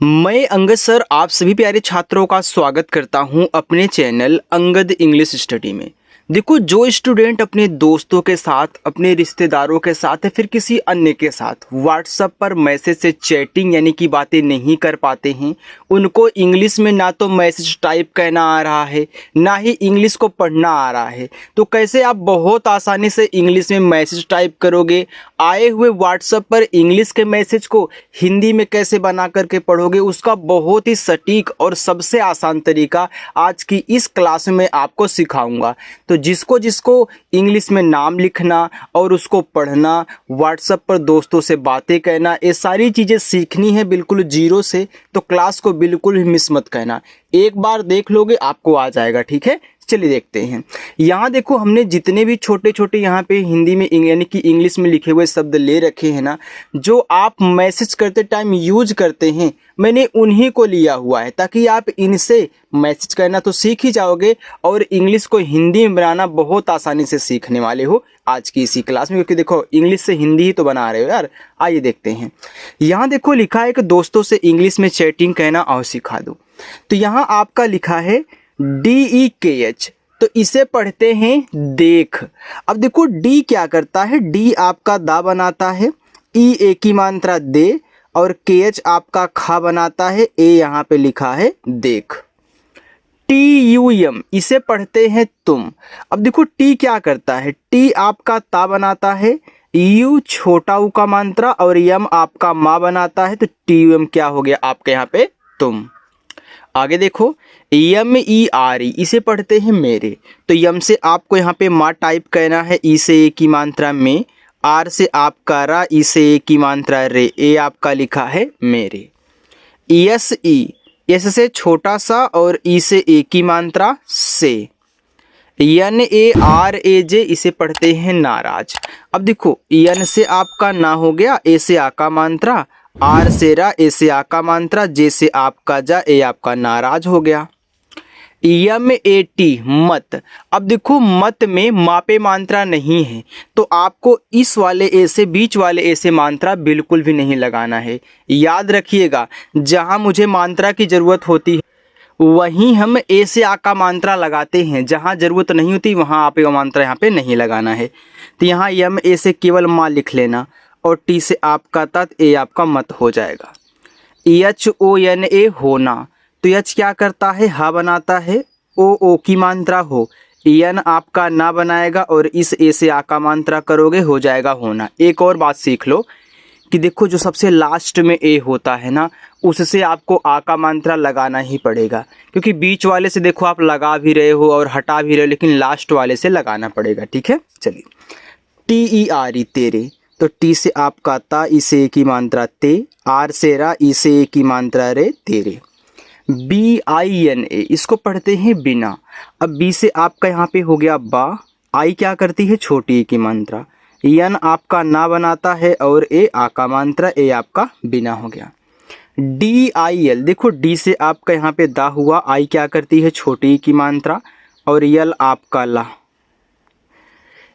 मैं अंगद सर आप सभी प्यारे छात्रों का स्वागत करता हूं अपने चैनल अंगद इंग्लिश स्टडी में। देखो, जो स्टूडेंट अपने दोस्तों के साथ, अपने रिश्तेदारों के साथ या फिर किसी अन्य के साथ व्हाट्सएप पर मैसेज से चैटिंग यानी कि बातें नहीं कर पाते हैं, उनको इंग्लिश में ना तो मैसेज टाइप करना आ रहा है, ना ही इंग्लिश को पढ़ना आ रहा है, तो कैसे आप बहुत आसानी से इंग्लिश में मैसेज टाइप करोगे, आए हुए व्हाट्सएप पर इंग्लिश के मैसेज को हिंदी में कैसे बना करके पढ़ोगे, उसका बहुत ही सटीक और सबसे आसान तरीका आज की इस क्लास में आपको सिखाऊंगा। तो जिसको जिसको इंग्लिश में नाम लिखना और उसको पढ़ना, व्हाट्सएप पर दोस्तों से बातें करना, ये सारी चीज़ें सीखनी है बिल्कुल जीरो से, तो क्लास को बिल्कुल भी मिस मत करना। एक बार देख लोगे आपको आ जाएगा, ठीक है। चलिए देखते हैं। यहाँ देखो, हमने जितने भी छोटे छोटे यहाँ पे हिंदी में यानी कि इंग्लिश में लिखे हुए शब्द ले रखे हैं ना, जो आप मैसेज करते टाइम यूज करते हैं, मैंने उन्हीं को लिया हुआ है ताकि आप इनसे मैसेज करना तो सीख ही जाओगे और इंग्लिश को हिंदी में बनाना बहुत आसानी से सीखने वाले हो आज की इसी क्लास में, क्योंकि देखो इंग्लिश से हिंदी ही तो बना रहे हो यार। आइए देखते हैं। यहाँ देखो लिखा है कि दोस्तों से इंग्लिश में चैटिंग कहना और सिखा दो। तो यहाँ आपका लिखा है DEKH, तो इसे पढ़ते हैं देख। अब देखो डी क्या करता है, डी आपका दा बनाता है, ई ए की मात्रा दे, और KH आपका खा बनाता है, ए यहाँ पे लिखा है देख। TUM इसे पढ़ते हैं तुम। अब देखो टी क्या करता है, टी आपका ता बनाता है, यू छोटा ऊ का मात्रा और यम आपका माँ बनाता है, तो TUM क्या हो गया आपके यहाँ पे तुम। आगे देखो MERE इसे पढ़ते हैं मेरे। तो यम से आपको यहाँ पे माँ टाइप करना है, ई से ए की मात्रा में, आर से आपका रा, ई से ए की मात्रा रे, ए आपका लिखा है मेरे। SE एस से छोटा सा और ई से ए की मात्रा से। NARAJ इसे पढ़ते हैं नाराज। अब देखो एन से आपका ना हो गया, ए से आ का मात्रा, आर से रा, ए से आ का मात्रा, जे से आपका जा, ए आपका नाराज हो गया। MAT मत। अब देखो मत में मापे मात्रा नहीं है, तो आपको इस वाले ए से, बीच वाले ए से मात्रा बिल्कुल भी नहीं लगाना है। याद रखिएगा, जहां मुझे मात्रा की जरूरत होती है वहीं हम ए से आ का मात्रा लगाते हैं, जहां जरूरत नहीं होती वहां आप मात्रा यहाँ पे नहीं लगाना है। तो यहाँ MA से केवल माँ लिख लेना और टी से आपका तत्, ए आपका मत हो जाएगा। HONA होना। तो एच क्या करता है, हा बनाता है, ओ की मात्रा हो, एन आपका ना बनाएगा और इस ए से आ का मात्रा करोगे, हो जाएगा होना। एक और बात सीख लो कि देखो जो सबसे लास्ट में ए होता है ना, उससे आपको आ का मात्रा लगाना ही पड़ेगा, क्योंकि बीच वाले से देखो आप लगा भी रहे हो और हटा भी रहे हो, लेकिन लास्ट वाले से लगाना पड़ेगा, ठीक है। चलिए TERE तेरे। तो टी से आपका ता, ई से ए की मात्रा ते, आर से रा, ई से ए की मात्रा रे, तेरे। BINA इसको पढ़ते हैं बिना। अब बी से आपका यहाँ पे हो गया बा, आई क्या करती है छोटी ए की मात्रा, यन आपका ना बनाता है और ए आ का मात्रा, ए आपका बिना हो गया। DIL देखो डी से आपका यहाँ पे दा हुआ, आई क्या करती है छोटी ए की मात्रा और यल आपका ला।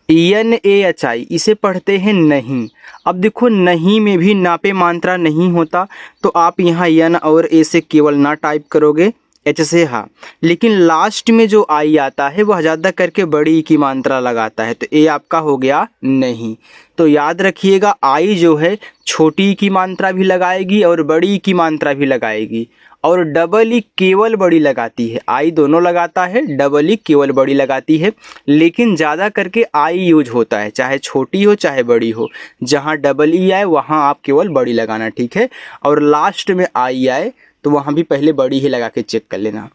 NAHI इसे पढ़ते हैं नहीं। अब देखो नहीं में भी नापे मात्रा नहीं होता, तो आप यहाँ यन और ए से केवल ना टाइप करोगे, एच से हा, लेकिन लास्ट में जो आई आता है वह ज़्यादा करके बड़ी की मात्रा लगाता है, तो ए आपका हो गया नहीं। तो याद रखिएगा, आई जो है छोटी की मात्रा भी लगाएगी और बड़ी की मात्रा भी लगाएगी, और डबल ई केवल बड़ी लगाती है। आई दोनों लगाता है, डबल ई केवल बड़ी लगाती है, लेकिन ज़्यादा करके आई यूज होता है, चाहे छोटी हो चाहे बड़ी हो। जहाँ डबल ई आए वहाँ आप केवल बड़ी लगाना, ठीक है। और लास्ट में आई आए तो वहाँ भी पहले बड़ी ही लगा के चेक कर लेना।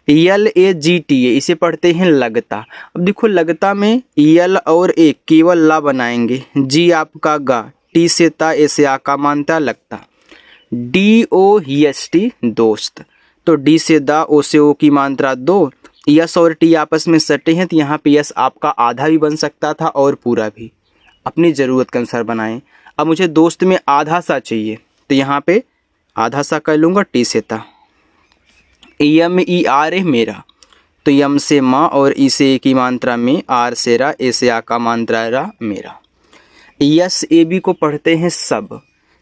LAGTA इसे पढ़ते हैं लगता। अब देखो लगता में यल और ए केवल ला बनाएंगे, जी आपका गा, टी से ता, ए से आ का मानता लगता। DOEST दोस्त। तो डी से दा, ओ से ओ की मात्रा दो, यस और टी आपस में सटे हैं, तो यहाँ पे यस आपका आधा भी बन सकता था और पूरा भी, अपनी ज़रूरत के अनुसार बनाएं। अब मुझे दोस्त में आधा सा चाहिए, तो यहाँ पे आधा सा कर लूँगा, टी से ता। MERA मेरा। तो यम से माँ और ई से ए की मात्रा में, आर से रा, ए से आ का मात्रा रा, मेरा। SAB को पढ़ते हैं सब।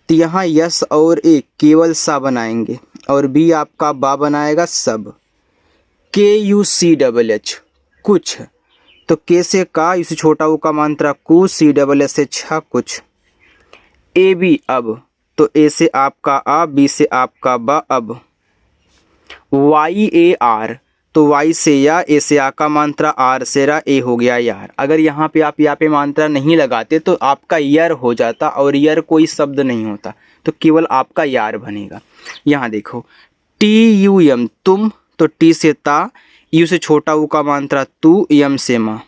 तो यहाँ यस और ए केवल सा बनाएंगे और बी आपका बा बनाएगा सब। KUCH कुछ, तो के से का, इसे छोटा ऊ का मात्रा कु, CSS से छ कुछ। AB अब, तो ए से आपका आ, बी से आपका ब अब। YAR, तो वाई से या, ए से आ का मात्रा, आर से रा, ए हो गया यार। अगर यहाँ पे आप यहाँ पे मात्रा नहीं लगाते तो आपका यर हो जाता और यर कोई शब्द नहीं होता, तो केवल आपका यार बनेगा। यहाँ देखो TUM तुम, तो टी से ता, यू से छोटा ऊ का मात्रा तू, यम से माँ।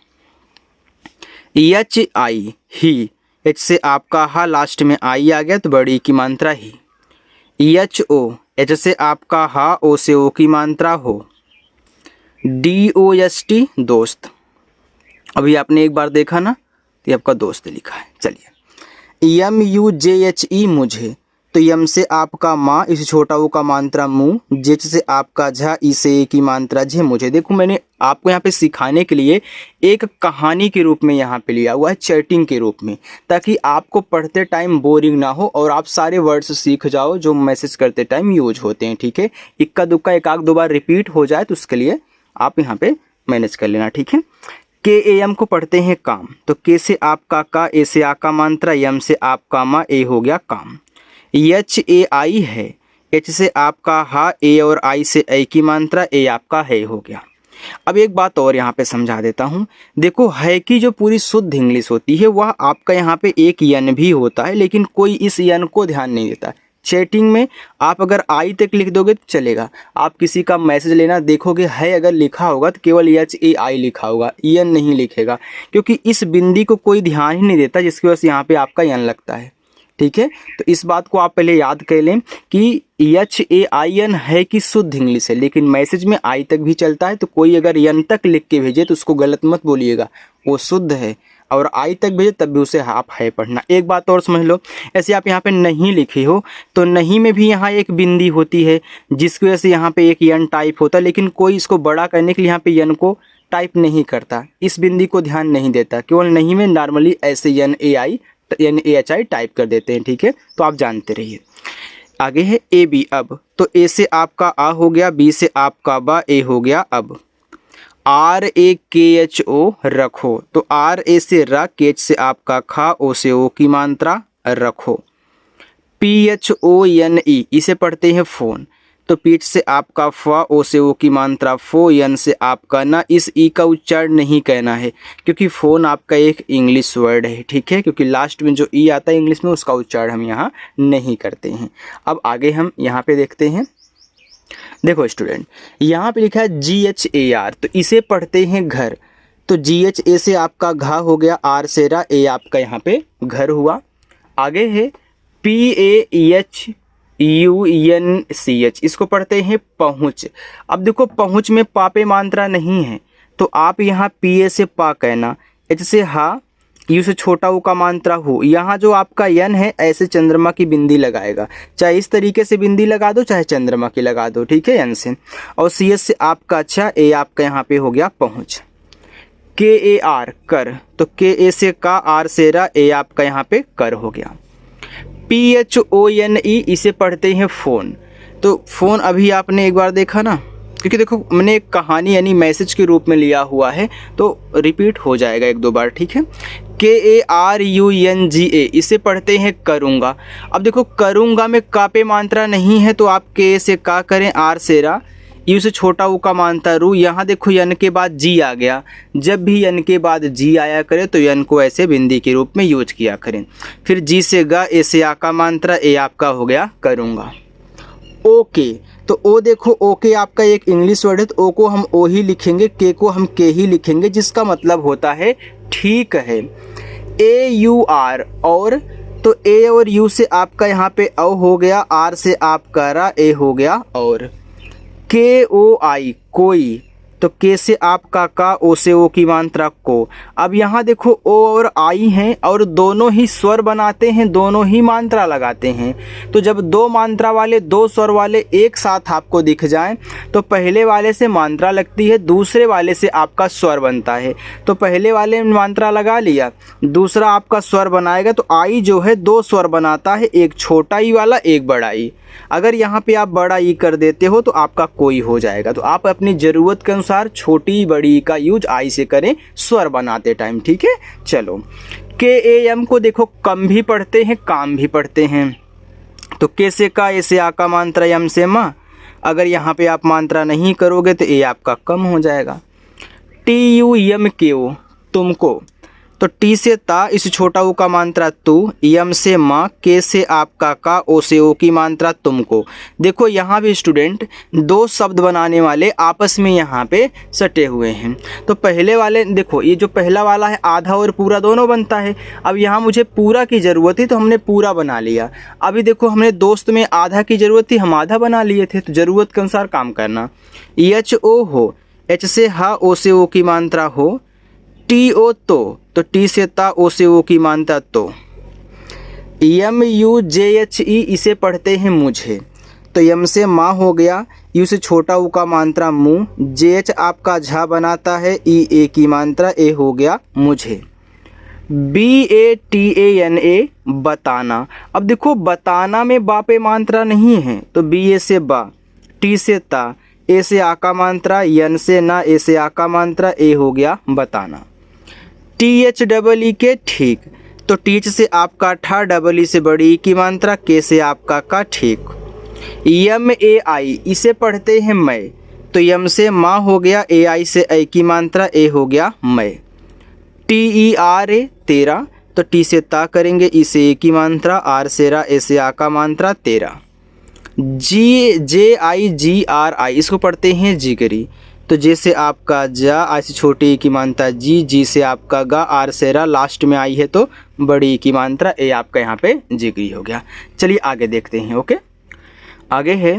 HI ही, एच से आपका हा, लास्ट में आई आ गया तो बड़ी की मात्रा ही। HO एच से आपका हा, ओ से ओ की मात्रा हो। DOST दोस्त, अभी आपने एक बार देखा ना, तो ये आपका दोस्त लिखा है। चलिए MUJHE मुझे, तो यम से आपका माँ, इसे छोटा ऊ का मात्रा मुँह, जेच से आपका झा, ई से ए की मात्रा झे मुझे। देखो मैंने आपको यहाँ पे सिखाने के लिए एक कहानी के रूप में यहाँ पे लिया हुआ है, चैटिंग के रूप में, ताकि आपको पढ़ते टाइम बोरिंग ना हो और आप सारे वर्ड्स सीख जाओ जो मैसेज करते टाइम यूज होते हैं। ठीक है, इक्का दुक्का एक आध दो बार रिपीट हो जाए तो उसके लिए आप यहाँ पे मैनेज कर लेना। ठीक है, KAM को पढ़ते हैं काम, तो के से आपका का, ए से आ का मात्रा, यम से आपका मा, ए हो गया काम। HAI है, एच से आपका हा, ए और आई से ए की मात्रा, ए आपका है हो गया। अब एक बात और यहाँ पे समझा देता हूँ। देखो है की जो पूरी शुद्ध इंग्लिश होती है वह आपका यहाँ पे एक यन भी होता है, लेकिन कोई इस यन को ध्यान नहीं देता। चैटिंग में आप अगर आई तक लिख दोगे तो चलेगा, आप किसी का मैसेज लेना देखोगे है अगर लिखा होगा तो केवल HAI लिखा होगा, यन नहीं लिखेगा, क्योंकि इस बिंदी को कोई ध्यान ही नहीं देता, जिसकी वजह से यहाँ पे आपका यन लगता है। ठीक है, तो इस बात को आप पहले याद कर लें कि HAIN है कि शुद्ध इंग्लिश है, लेकिन मैसेज में आई तक भी चलता है, तो कोई अगर यन तक लिख के भेजे तो उसको गलत मत बोलिएगा, वो शुद्ध है, और आई तक भेजे तब भी उसे आप है पढ़ना। एक बात और समझ लो, ऐसे आप यहाँ पे नहीं लिखे हो तो नहीं में भी यहाँ एक बिंदी होती है, जिसकी वजह से यहाँ पे एक यन टाइप होता है, लेकिन कोई इसको बड़ा करने के लिए यहाँ पे यन को टाइप नहीं करता, इस बिंदी को ध्यान नहीं देता, केवल नहीं में नॉर्मली ऐसे NAHI टाइप कर देते हैं। ठीक है, तो आप जानते रहिए। आगे है AB अब, तो ए से आपका आ हो गया, बी से आपका बा, ए हो गया अब। RAKHO रखो, तो RA से रा, केच से आपका खा, ओ से ओ की मात्रा रखो। PHONE इसे पढ़ते हैं फोन, तो पीठ से आपका फा, ओ से ओ की मात्रा फो, यन से आपका ना, इस ई का उच्चारण नहीं कहना है क्योंकि फ़ोन आपका एक इंग्लिश वर्ड है। ठीक है, क्योंकि लास्ट में जो ई आता है इंग्लिश में उसका उच्चारण हम यहाँ नहीं करते हैं। अब आगे हम यहाँ पे देखते हैं। देखो स्टूडेंट, यहाँ पे लिखा है GHAR, तो इसे पढ़ते हैं घर, तो GH, ए से आपका घा हो गया, आर से रा, ए आपका यहाँ पे घर हुआ। आगे है PAHUNCH, इसको पढ़ते हैं पहुँच। अब देखो पहुँच में पापे मात्रा नहीं है, तो आप यहाँ PA से पा कहना, एच से हा, यू से छोटा ऊ का मात्रा हो। यहाँ जो आपका यन है ऐसे चंद्रमा की बिंदी लगाएगा, चाहे इस तरीके से बिंदी लगा दो चाहे चंद्रमा की लगा दो। ठीक है, यन से, और CS से आपका अच्छा, ए आपका यहाँ पे हो गया पहुँच। KAR कर, तो KA से का, आर से रा, ए आपका यहाँ पे कर हो गया। PHONE इसे पढ़ते हैं फ़ोन, तो फ़ोन अभी आपने एक बार देखा ना, क्योंकि देखो मैंने एक कहानी यानी मैसेज के रूप में लिया हुआ है तो रिपीट हो जाएगा एक दो बार। ठीक है, KARUNGA इसे पढ़ते हैं करूँगा। अब देखो करूँगा में का पे मात्रा नहीं है, तो आप के से का करें, आर से रा, यू से छोटा ऊ का मात्रा रू। यहाँ देखो यन के बाद जी आ गया, जब भी यन के बाद जी आया करे तो यन को ऐसे बिंदी के रूप में यूज किया करें। फिर जी से गा, ए से आ का मात्रा, ए आपका हो गया करूँगा। ओके, तो ओ देखो ओके आपका एक इंग्लिश वर्ड है, तो ओ को हम ओ ही लिखेंगे, के को हम के ही लिखेंगे, जिसका मतलब होता है ठीक है। AUR और, तो ए और यू से आपका यहाँ पे औ हो गया, आर से आपका रा, ए हो गया और। KOI कोई, तो के से आपका का, ओ से ओ की मात्रा को। अब यहाँ देखो ओ और आई हैं और दोनों ही स्वर बनाते हैं, दोनों ही मात्रा लगाते हैं। तो जब दो मात्रा वाले, दो स्वर वाले एक साथ आपको दिख जाएं तो पहले वाले से मात्रा लगती है, दूसरे वाले से आपका स्वर बनता है। तो पहले वाले में मात्रा लगा लिया, दूसरा आपका स्वर बनाएगा। तो आई जो है दो स्वर बनाता है, एक छोटा ई वाला, एक बड़ा ई। अगर यहाँ पे आप बड़ा ई कर देते हो तो आपका कोई हो जाएगा। तो आप अपनी ज़रूरत के अनुसार छोटी बड़ी ई का यूज आई से करें स्वर बनाते टाइम, ठीक है। चलो के ए एम को देखो कम भी पढ़ते हैं, काम भी पढ़ते हैं। तो के से का, ए से आ का मात्रा, यम से मा। अगर यहाँ पे आप मात्रा नहीं करोगे तो ए आपका कम हो जाएगा। टी यू यम के ओ, तुमको। तो टी से ता, इस छोटा ऊ का मात्रा तू, यम से माँ, के से आपका का, ओ से ओ की मात्रा तुमको। देखो यहाँ भी स्टूडेंट दो शब्द बनाने वाले आपस में यहाँ पे सटे हुए हैं। तो पहले वाले देखो, ये जो पहला वाला है आधा और पूरा दोनों बनता है। अब यहाँ मुझे पूरा की ज़रूरत थी तो हमने पूरा बना लिया। अभी देखो हमने दोस्त में आधा की ज़रूरत थी, हम आधा बना लिए थे। तो ज़रूरत के अनुसार काम करना। एच ओ हो, एच से हा, ओ से ओ की मात्रा हो। टी ओ तो टी से ता, ओ से ओ की मात्रा तो। यम यू जे एच ई, इसे पढ़ते हैं मुझे। तो यम से माँ हो गया, यू से छोटा ऊ का मात्रा मुँह, जे एच आपका झा बनाता है, ई ए की मात्रा ए हो गया मुझे। B A T A N A, बताना। अब देखो बताना में बा पे मात्रा नहीं है, तो बी ए से बा, टी से ता, ए से आ का मात्रा, यन से ना, ए से आ का मात्रा, ए हो गया बताना। टी एच डबल ई के, ठीक। तो टीच से आपका ठा, डबल ई से बड़ी ई की मात्रा, के से आपका का, ठीक। यम ए आई, इसे पढ़ते हैं मैं। तो यम से माँ हो गया, ए आई से ए की मात्रा, ए हो गया मैं। टी ई आर ए, तेरा। तो टी से ता करेंगे, ई से ए की मात्रा, आर से रा, ए से आ का मात्रा, तेरा। जी जे आई जी आर आई, इसको पढ़ते हैं जिगरी। तो जे से आपका जा, आई से छोटी की मात्रा जी, जी से आपका गा, आर से रा, लास्ट में आई है तो बड़ी की मात्रा, ए आपका यहाँ पे जिगरी हो गया। चलिए आगे देखते हैं। ओके, आगे है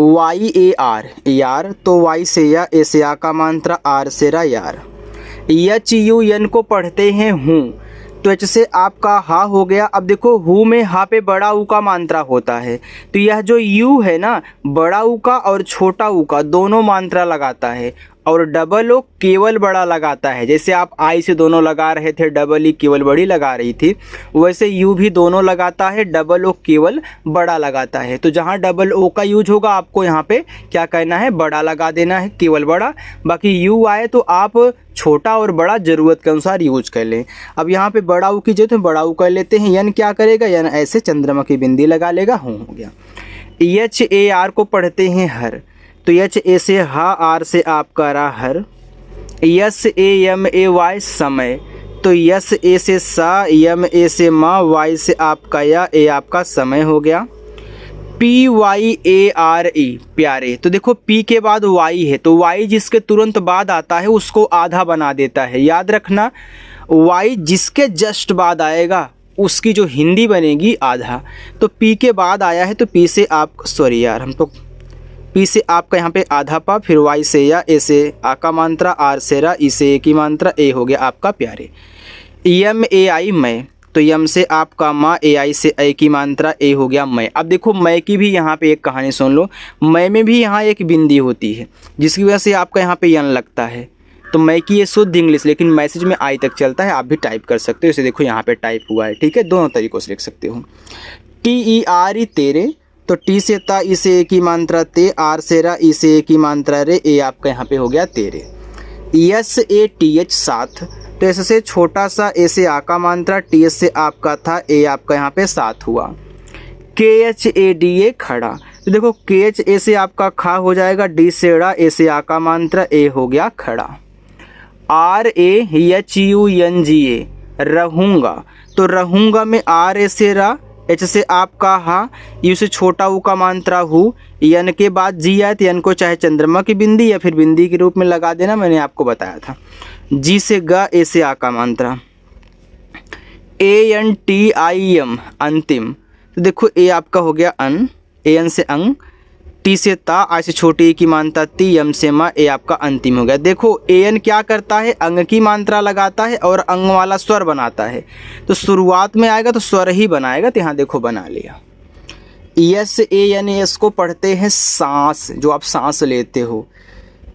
वाई ए आर, यार। तो वाई से या, ए से आ का मात्रा, आर से रा, यार। एच यू एन को पढ़ते हैं हूँ। तो एच से आपका हा हो गया। अब देखो हु में हा पे बड़ा ऊ का मात्रा होता है। तो यह जो यू है ना, बड़ा ऊ का और छोटा ऊ का दोनों मात्रा लगाता है, और डबल ओ केवल बड़ा लगाता है। जैसे आप आई से दोनों लगा रहे थे, डबल ई केवल बड़ी लगा रही थी, वैसे यू भी दोनों लगाता है, डबल ओ केवल बड़ा लगाता है। तो जहाँ डबल ओ का यूज होगा आपको यहाँ पे क्या कहना है, बड़ा लगा देना है, केवल बड़ा। बाकी यू आए तो आप छोटा और बड़ा ज़रूरत के अनुसार यूज कर लें। अब यहाँ पे बड़ा ऊ की जरूरत है, बड़ा ऊ कर लेते हैं। यन क्या करेगा, यन ऐसे चंद्रमा की बिंदी लगा लेगा, हो गया। एच ए आर को पढ़ते हैं हर। तो एच ए से हा, आर से आपका रा, हर। Yes A M A Y, समय। तो यस ए से सा, यम ए से मा, वाई से आपका या, ए आपका समय हो गया। P Y A R E, प्यारे। तो देखो पी के बाद वाई है, तो वाई जिसके तुरंत बाद आता है उसको आधा बना देता है। याद रखना, वाई जिसके जस्ट बाद आएगा उसकी जो हिंदी बनेगी आधा। तो पी के बाद आया है तो पी से आप, सॉरी यार, हम तो पी से आपका यहाँ पे आधा पा, फिर वाई से या, ए से आ का मात्रा, आर से रा, ई से ए की मात्रा, ए हो गया आपका प्यारे। यम ए आई, मैं। तो यम से आपका माँ, ए आई से ए की मात्रा, ए हो गया मैं। अब देखो मैं की भी यहाँ पे एक कहानी सुन लो। मैं में भी यहाँ एक बिंदी होती है जिसकी वजह से आपका यहाँ पे यन लगता है। तो मैं की ये शुद्ध इंग्लिश, लेकिन मैसेज में आई तक चलता है, आप भी टाइप कर सकते हो। इसे देखो यहाँ पे टाइप हुआ है, ठीक है, दोनों तरीक़ों से लिख सकते हो। टी ई आर ई, तेरे। तो टी से ता, ई से ए की मात्रा ते, आर से रा, ई से ए की मात्रा रे, ए आपका यहाँ पे हो गया तेरे। यस ए टी एच, साथ। तो ऐसे से छोटा सा, ए से आ का मात्रा, टी एच से आपका था, ए आपका यहाँ पे साथ हुआ। के एच ए डी ए, खड़ा। तो देखो के एच ए से आपका खा हो जाएगा, डी से ड़ा, ए से आ का मात्रा, ए हो गया खड़ा। R A H U N G A, रहूँगा। तो रहूँगा में आर ए से रा, एच से आपका हा, यू से छोटा ऊ का मात्रा हु, यन के बाद जी आए तो यन को चाहे चंद्रमा की बिंदी या फिर बिंदी के रूप में लगा देना, मैंने आपको बताया था। जी से गा, ए से आ का मात्रा। A N T I am, अंतिम। तो देखो ए आपका हो गया अन, ए एन से अंग, टी से ता, आ से छोटी ई की मात्रा ती, यम से मा, ए आपका अंतिम हो गया। देखो एन क्या करता है, अंग की मात्रा लगाता है और अंग वाला स्वर बनाता है, तो शुरुआत में आएगा तो स्वर ही बनाएगा। तो यहाँ देखो बना लिया। यस ए एन एस को पढ़ते हैं सांस, जो आप सांस लेते हो,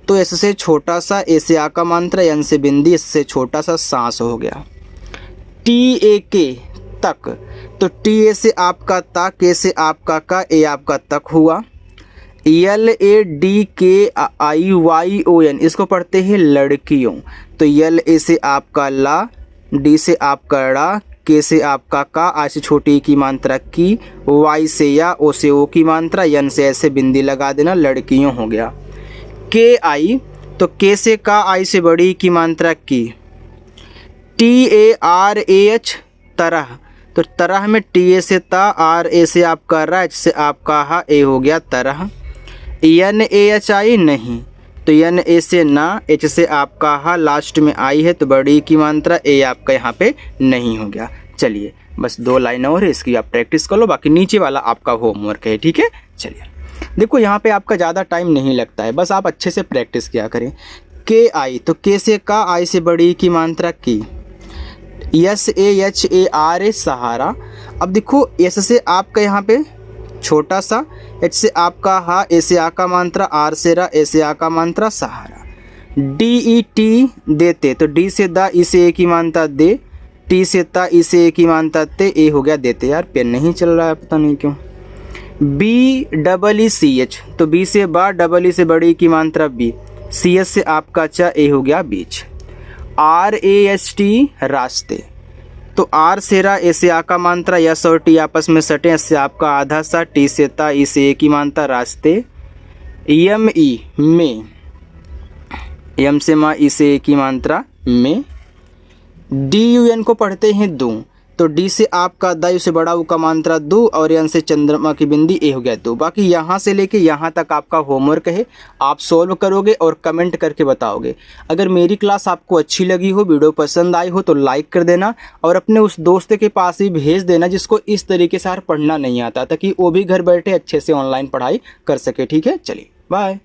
तो एस से छोटा सा, ए से आ का मात्रा, एन से बिंदी, एस से छोटा सा सांस हो गया। टी ए के तक, तो टी ए से आपका ता, के से आपका का, ए आपका तक हुआ। एल ए डी के आई वाई ओ एन, इसको पढ़ते हैं लड़कियों, तो एल ए से आपका ला, डी से आपका ड़ा, के से आपका का, आ से छोटी की मात्रा की, वाई से या, ओ से ओ की मात्रा, एन से ऐसे बिंदी लगा देना, लड़कियों हो गया। के आई, तो के से का, आई से बड़ी की मात्रा की। T A R A H तरह, तो तरह में टी ए से ता, आर ए से आपका रा, एच से आपका हा, ए हो गया तरह। एन ए एच आई नहीं, तो एन ए से ना, एच से आपका हा, लास्ट में आई है तो बड़ी की मात्रा, ए आपका यहाँ पे नहीं हो गया। चलिए बस 2 लाइन और है, इसकी आप प्रैक्टिस कर लो, बाकी नीचे वाला आपका होमवर्क है, ठीक है। चलिए देखो यहाँ पे आपका ज़्यादा टाइम नहीं लगता है, बस आप अच्छे से प्रैक्टिस किया करें। के आई, तो के से का, आई से बड़ी की मात्रा की। S A H A R A सहारा, अब देखो एस से आपका यहाँ पे छोटा सा, एच से आपका हा, ए से आ का मात्रा, आर से रा, ए से आ का मात्रा सहारा। डी ई टी देते, तो डी से दा, ई से ए की मात्रा दे, टी से ता, ई से ए की मात्रा ते, ए हो गया देते। यार पेन नहीं चल रहा है पता नहीं क्यों। B double E C H, तो बी से बा, डबल ई से बड़ी की मात्रा बी, सी एच से आपका चा, ए हो गया बीच। आर ए एस टी रास्ते, तो आर से रा, ए से आ का मात्रा, यस और टी आपस में सटे, एस से आपका आधा सा, टी से ता, ई से ए की मात्रा रास्ते। यम ई में, यम से मा, ई से ए की मात्रा में। डी यू एन को पढ़ते हैं दो, तो डी से आपका दा, यू से बड़ा ऊ का मात्रा दो, और एन से चंद्रमा की बिंदी, ए हो गया दो। बाकी यहाँ से लेके यहाँ तक आपका होमवर्क है, आप सॉल्व करोगे और कमेंट करके बताओगे। अगर मेरी क्लास आपको अच्छी लगी हो, वीडियो पसंद आई हो तो लाइक कर देना, और अपने उस दोस्त के पास भी भेज देना जिसको इस तरीके से पढ़ना नहीं आता, ताकि वो भी घर बैठे अच्छे से ऑनलाइन पढ़ाई कर सके, ठीक है। चलिए बाय।